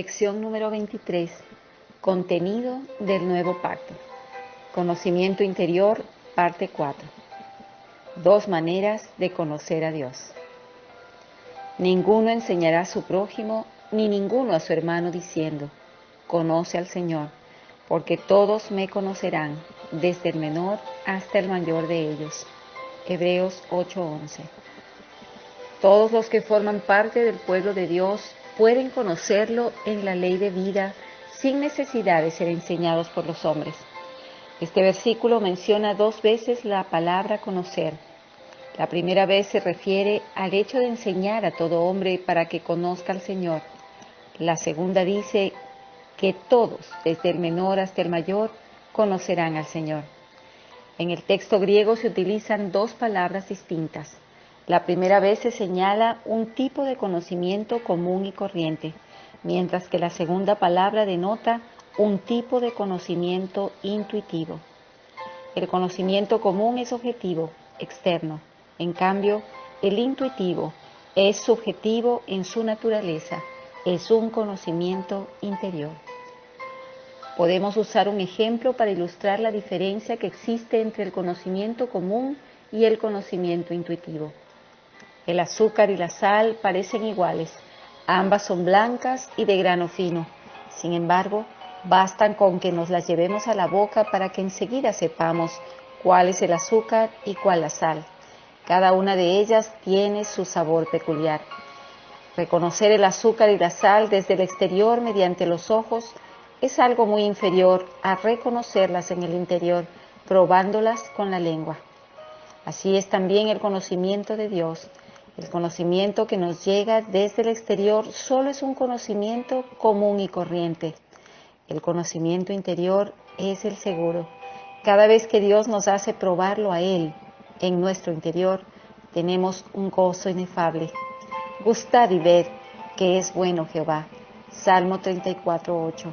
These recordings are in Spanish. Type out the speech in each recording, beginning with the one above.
Lección número 23. Contenido del nuevo pacto. Conocimiento interior, parte 4. 2 maneras de conocer a Dios. Ninguno enseñará a su prójimo, ni ninguno a su hermano diciendo, conoce al Señor, porque todos me conocerán, desde el menor hasta el mayor de ellos. Hebreos 8:11. Todos los que forman parte del pueblo de Dios pueden conocerlo en la ley de vida sin necesidad de ser enseñados por los hombres. Este versículo menciona 2 veces la palabra conocer. La primera vez se refiere al hecho de enseñar a todo hombre para que conozca al Señor. La segunda dice que todos, desde el menor hasta el mayor, conocerán al Señor. En el texto griego se utilizan 2 palabras distintas. La primera vez se señala un tipo de conocimiento común y corriente, mientras que la segunda palabra denota un tipo de conocimiento intuitivo. El conocimiento común es objetivo, externo. En cambio, el intuitivo es subjetivo en su naturaleza, es un conocimiento interior. Podemos usar un ejemplo para ilustrar la diferencia que existe entre el conocimiento común y el conocimiento intuitivo. El azúcar y la sal parecen iguales, ambas son blancas y de grano fino. Sin embargo, bastan con que nos las llevemos a la boca para que enseguida sepamos cuál es el azúcar y cuál la sal. Cada una de ellas tiene su sabor peculiar. Reconocer el azúcar y la sal desde el exterior mediante los ojos es algo muy inferior a reconocerlas en el interior, probándolas con la lengua. Así es también el conocimiento de Dios. El conocimiento que nos llega desde el exterior solo es un conocimiento común y corriente. El conocimiento interior es el seguro. Cada vez que Dios nos hace probarlo a Él en nuestro interior, tenemos un gozo inefable. Gustad y ved que es bueno Jehová. Salmo 34:8.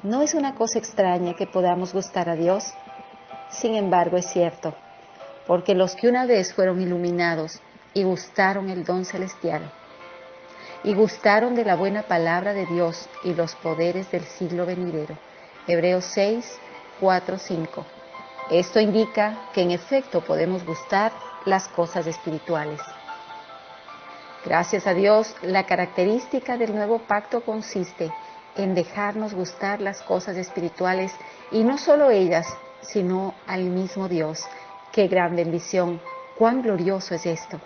¿No es una cosa extraña que podamos gustar a Dios? Sin embargo, es cierto, porque los que una vez fueron iluminados y gustaron el don celestial, y gustaron de la buena palabra de Dios y los poderes del siglo venidero. Hebreos 6:4-5. Esto indica que en efecto podemos gustar las cosas espirituales. Gracias a Dios, la característica del nuevo pacto consiste en dejarnos gustar las cosas espirituales y no solo ellas, sino al mismo Dios. ¡Qué gran bendición! ¡Cuán glorioso es esto!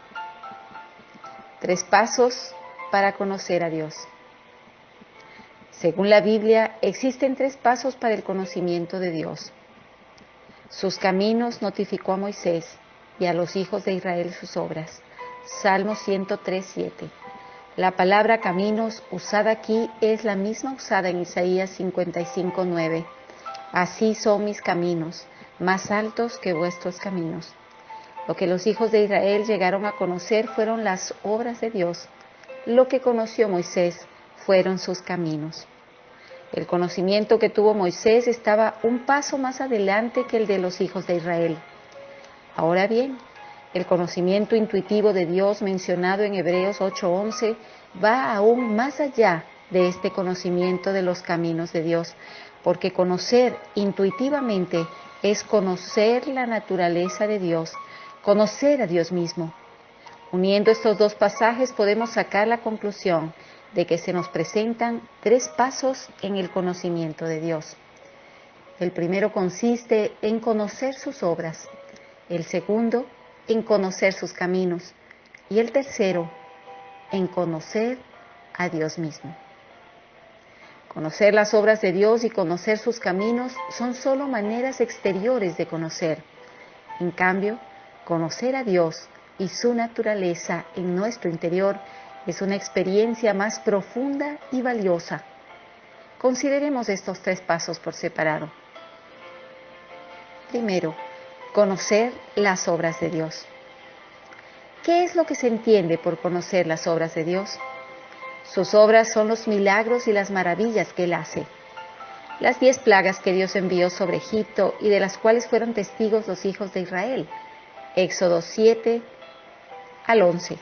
3 pasos para conocer a Dios. Según la Biblia, existen 3 pasos para el conocimiento de Dios. Sus caminos notificó a Moisés y a los hijos de Israel sus obras. Salmo 103:7. La palabra caminos usada aquí es la misma usada en Isaías 55:9. Así son mis caminos, más altos que vuestros caminos. Lo que los hijos de Israel llegaron a conocer fueron las obras de Dios. Lo que conoció Moisés fueron sus caminos. El conocimiento que tuvo Moisés estaba un paso más adelante que el de los hijos de Israel. Ahora bien, el conocimiento intuitivo de Dios mencionado en Hebreos 8:11 va aún más allá de este conocimiento de los caminos de Dios, porque conocer intuitivamente es conocer la naturaleza de Dios, conocer a Dios mismo. Uniendo estos 2 pasajes podemos sacar la conclusión de que se nos presentan 3 pasos en el conocimiento de Dios. El primero consiste en conocer sus obras, el segundo en conocer sus caminos y el tercero en conocer a Dios mismo. Conocer las obras de Dios y conocer sus caminos son solo maneras exteriores de conocer. En cambio, conocer a Dios y su naturaleza en nuestro interior es una experiencia más profunda y valiosa. Consideremos estos 3 pasos por separado. Primero, conocer las obras de Dios. ¿Qué es lo que se entiende por conocer las obras de Dios? Sus obras son los milagros y las maravillas que Él hace. Las 10 plagas que Dios envió sobre Egipto y de las cuales fueron testigos los hijos de Israel. Éxodo 7 al 11.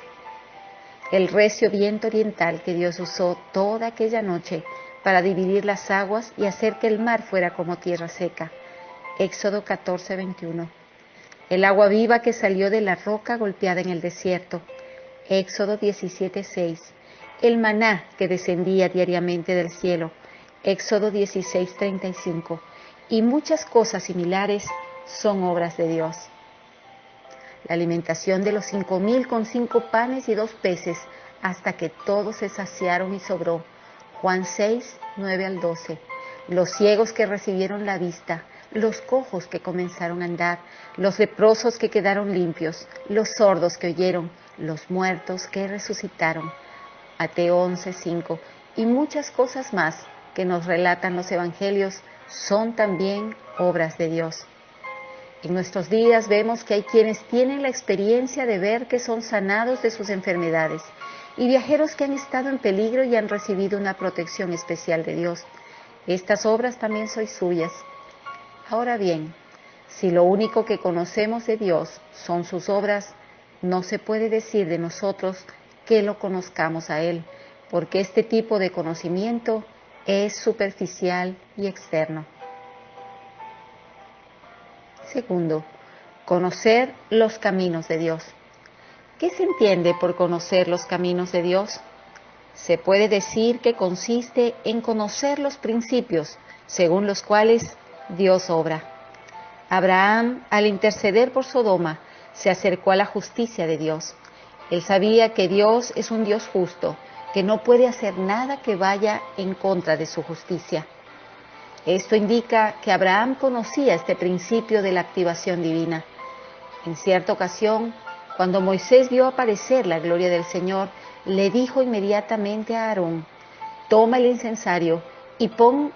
el recio viento oriental que Dios usó toda aquella noche para dividir las aguas y hacer que el mar fuera como tierra seca. Éxodo 14:21. El agua viva que salió de la roca golpeada en el desierto. Éxodo 17:6. El maná que descendía diariamente del cielo. Éxodo 16:35. Y muchas cosas similares son obras de Dios. La alimentación de los 5,000 con 5 panes y 2 peces, hasta que todos se saciaron y sobró. Juan 6:9-12. Los ciegos que recibieron la vista, los cojos que comenzaron a andar, los leprosos que quedaron limpios, los sordos que oyeron, los muertos que resucitaron. Mateo 11:5. Y muchas cosas más que nos relatan los evangelios son también obras de Dios. En nuestros días vemos que hay quienes tienen la experiencia de ver que son sanados de sus enfermedades y viajeros que han estado en peligro y han recibido una protección especial de Dios. Estas obras también son suyas. Ahora bien, si lo único que conocemos de Dios son sus obras, no se puede decir de nosotros que lo conozcamos a Él, porque este tipo de conocimiento es superficial y externo. Segundo, conocer los caminos de Dios. ¿Qué se entiende por conocer los caminos de Dios? Se puede decir que consiste en conocer los principios según los cuales Dios obra. Abraham, al interceder por Sodoma, se acercó a la justicia de Dios. Él sabía que Dios es un Dios justo, que no puede hacer nada que vaya en contra de su justicia. Esto indica que Abraham conocía este principio de la activación divina. En cierta ocasión, cuando Moisés vio aparecer la gloria del Señor, le dijo inmediatamente a Aarón: toma el incensario y pon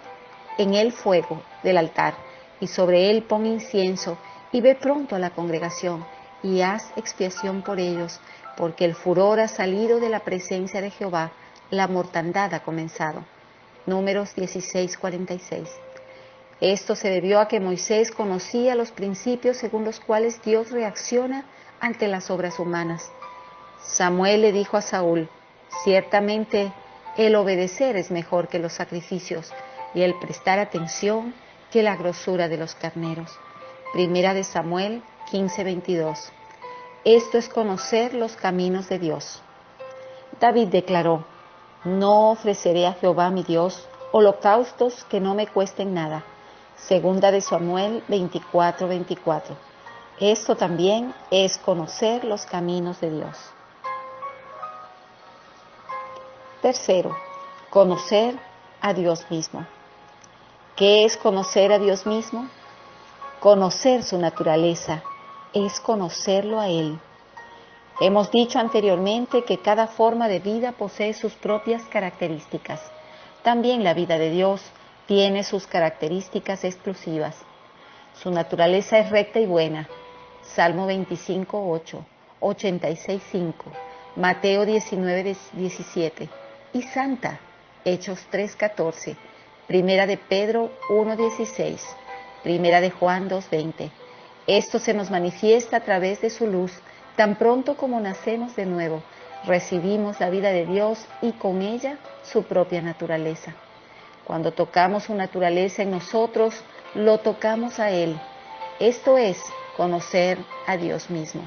en él fuego del altar, y sobre él pon incienso, y ve pronto a la congregación, y haz expiación por ellos, porque el furor ha salido de la presencia de Jehová, la mortandad ha comenzado. Números 16:46. Esto se debió a que Moisés conocía los principios según los cuales Dios reacciona ante las obras humanas. Samuel le dijo a Saúl: ciertamente el obedecer es mejor que los sacrificios, y el prestar atención que la grosura de los carneros. Primera de Samuel 15:22. Esto es conocer los caminos de Dios. David declaró: no ofreceré a Jehová mi Dios holocaustos que no me cuesten nada. Segunda de Samuel 24:24. Esto también es conocer los caminos de Dios. Tercero, conocer a Dios mismo. ¿Qué es conocer a Dios mismo? Conocer su naturaleza es conocerlo a Él. Hemos dicho anteriormente que cada forma de vida posee sus propias características. También la vida de Dios tiene sus características exclusivas. Su naturaleza es recta y buena. Salmo 25:8, 86:5, Mateo 19:17. Y santa. Hechos 3:14, Primera de Pedro 1:16, Primera de Juan 2:20. Esto se nos manifiesta a través de su luz. Tan pronto como nacemos de nuevo, recibimos la vida de Dios y con ella su propia naturaleza. Cuando tocamos su naturaleza en nosotros, lo tocamos a Él. Esto es conocer a Dios mismo.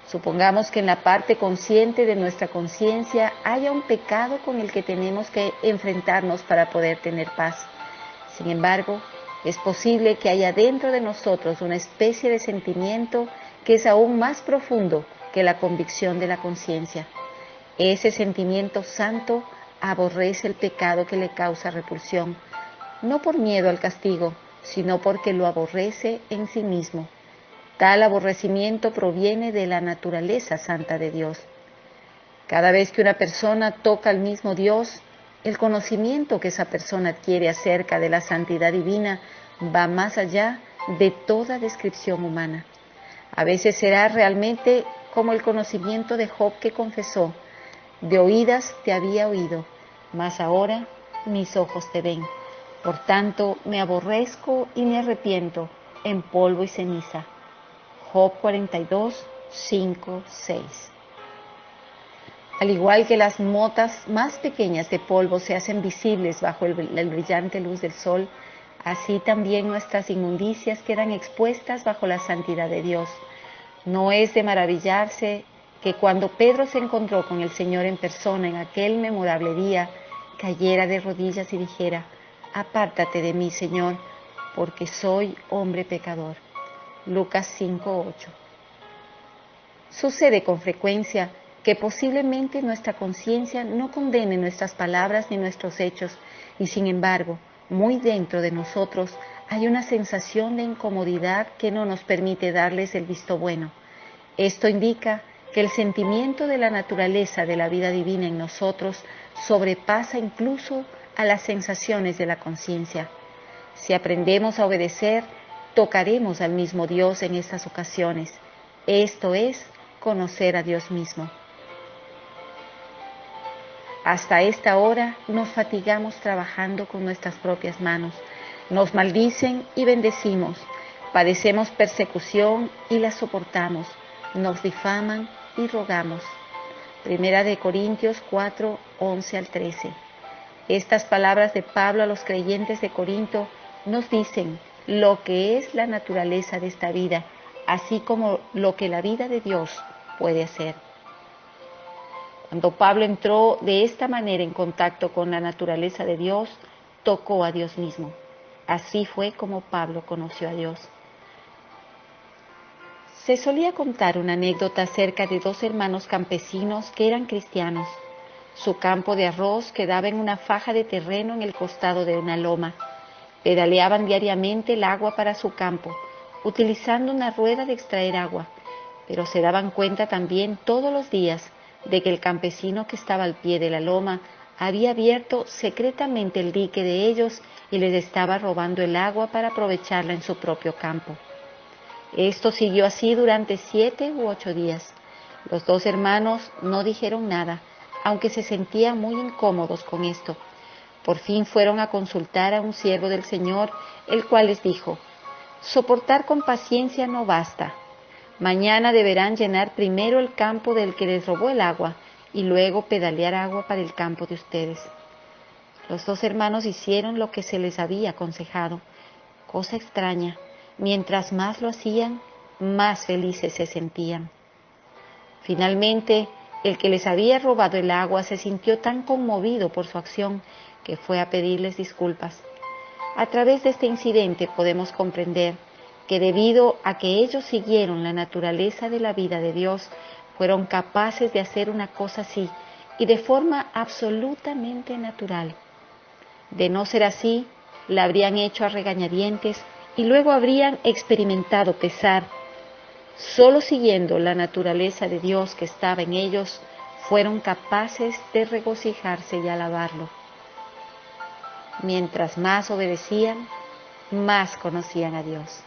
Supongamos que en la parte consciente de nuestra conciencia haya un pecado con el que tenemos que enfrentarnos para poder tener paz. Sin embargo, es posible que haya dentro de nosotros una especie de sentimiento que es aún más profundo que la convicción de la conciencia. Ese sentimiento santo aborrece el pecado que le causa repulsión, no por miedo al castigo, sino porque lo aborrece en sí mismo. Tal aborrecimiento proviene de la naturaleza santa de Dios. Cada vez que una persona toca al mismo Dios, el conocimiento que esa persona adquiere acerca de la santidad divina va más allá de toda descripción humana. A veces será realmente como el conocimiento de Job, que confesó: de oídas te había oído, mas ahora mis ojos te ven. Por tanto, me aborrezco y me arrepiento en polvo y ceniza. Job 42:5-6. Al igual que las motas más pequeñas de polvo se hacen visibles bajo la brillante luz del sol, así también nuestras inmundicias quedan expuestas bajo la santidad de Dios. No es de maravillarse que cuando Pedro se encontró con el Señor en persona en aquel memorable día, cayera de rodillas y dijera: «Apártate de mí, Señor, porque soy hombre pecador». Lucas 5:8. Sucede con frecuencia que posiblemente nuestra conciencia no condene nuestras palabras ni nuestros hechos, y sin embargo, muy dentro de nosotros hay una sensación de incomodidad que no nos permite darles el visto bueno. Esto indica que el sentimiento de la naturaleza de la vida divina en nosotros sobrepasa incluso a las sensaciones de la conciencia. Si aprendemos a obedecer, tocaremos al mismo Dios en estas ocasiones. Esto es conocer a Dios mismo. Hasta esta hora nos fatigamos trabajando con nuestras propias manos. Nos maldicen y bendecimos. Padecemos persecución y la soportamos. Nos difaman y rogamos. Primera de Corintios 4, 11 al 13. Estas palabras de Pablo a los creyentes de Corinto nos dicen lo que es la naturaleza de esta vida, así como lo que la vida de Dios puede hacer. Cuando Pablo entró de esta manera en contacto con la naturaleza de Dios, tocó a Dios mismo. Así fue como Pablo conoció a Dios. Se solía contar una anécdota acerca de dos hermanos campesinos que eran cristianos. Su campo de arroz quedaba en una faja de terreno en el costado de una loma. Pedaleaban diariamente el agua para su campo, utilizando una rueda de extraer agua, pero se daban cuenta también todos los días de que el campesino que estaba al pie de la loma había abierto secretamente el dique de ellos y les estaba robando el agua para aprovecharla en su propio campo. Esto siguió así durante 7 u 8 días. Los dos hermanos no dijeron nada, aunque se sentían muy incómodos con esto. Por fin fueron a consultar a un siervo del Señor, el cual les dijo: «Soportar con paciencia no basta. Mañana deberán llenar primero el campo del que les robó el agua y luego pedalear agua para el campo de ustedes». Los dos hermanos hicieron lo que se les había aconsejado. Cosa extraña, mientras más lo hacían, más felices se sentían. Finalmente, el que les había robado el agua se sintió tan conmovido por su acción que fue a pedirles disculpas. A través de este incidente podemos comprender que debido a que ellos siguieron la naturaleza de la vida de Dios, fueron capaces de hacer una cosa así y de forma absolutamente natural. De no ser así, la habrían hecho a regañadientes y luego habrían experimentado pesar. Solo siguiendo la naturaleza de Dios que estaba en ellos, fueron capaces de regocijarse y alabarlo. Mientras más obedecían, más conocían a Dios.